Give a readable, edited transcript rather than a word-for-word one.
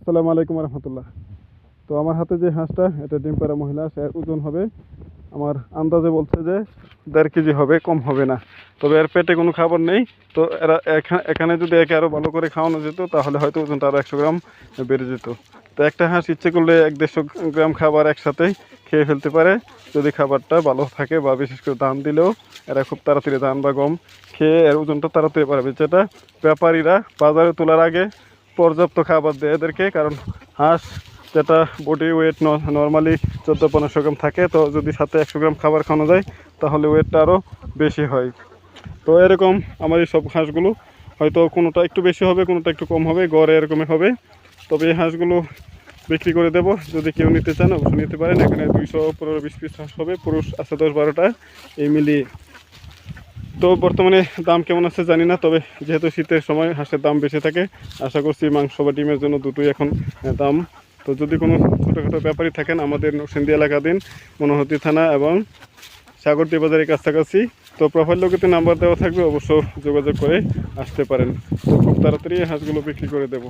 আসসালামু আলাইকুম রহমতুল্লাহ। তো আমার হাতে যে হাঁসটা, এটা ডিম পাড়া মহিলা, সে ওজন হবে আমার আন্দাজে বলছে যে 1.5 কেজি হবে, কম হবে না। তবে এর পেটে কোনো খাবার নেই। তো এরা এখানে যদি একে আরও ভালো করে খাওয়ানো যেত তাহলে হয়তো ওজনটা আরও 100 গ্রাম বেড়ে যেত। তো একটা হাঁস ইচ্ছে করলে 1-150 গ্রাম খাবার একসাথেই খেয়ে ফেলতে পারে, যদি খাবারটা ভালো থাকে, বা বিশেষ করে ধান দিলেও এরা খুব তাড়াতাড়ি ধান বা গম খেয়ে এর ওজনটা তাড়াতাড়ি বাড়াবে। যেটা ব্যাপারীরা বাজারে তোলার আগে পর্যাপ্ত খাবার দেয় এদেরকে, কারণ হাঁস যেটা বডি ওয়েট নর্মালি 14-15 গ্রাম থাকে, তো যদি সাথে 100 গ্রাম খাবার খাওয়ানো যায় তাহলে ওয়েটটা আরও বেশি হয়। তো এরকম আমার এই সব হাঁসগুলো হয়তো কোনোটা একটু বেশি হবে, কোনোটা একটু কম হবে, গড়ে এরকমই হবে। তবে এই হাঁসগুলো বিক্রি করে দেবো, যদি কেউ নিতে চান অবশ্যই নিতে পারেন। এখানে 215-20 পিস হাঁস হবে, পুরুষ আছে 10-12টা এই মিলিয়ে। তো বর্তমানে দাম কেমন আছে জানি না, তবে যেহেতু শীতের সময় হাঁসের দাম বেশি থাকে, আশা করছি মাংস বা ডিমের জন্য দুটোই এখন দাম। তো যদি কোনো ছোটোখাটো ব্যাপারী থাকেন আমাদের নরসিংদী এলাকাধীন মনোহরদী থানা এবং সাগরদী বাজারের কাছাকাছি, তো প্রোফাইল লোকেতে নাম্বার দেওয়া থাকবে, অবশ্য যোগাযোগ করে আসতে পারেন। তো খুব তাড়াতাড়ি হাঁসগুলো বিক্রি করে দেবো।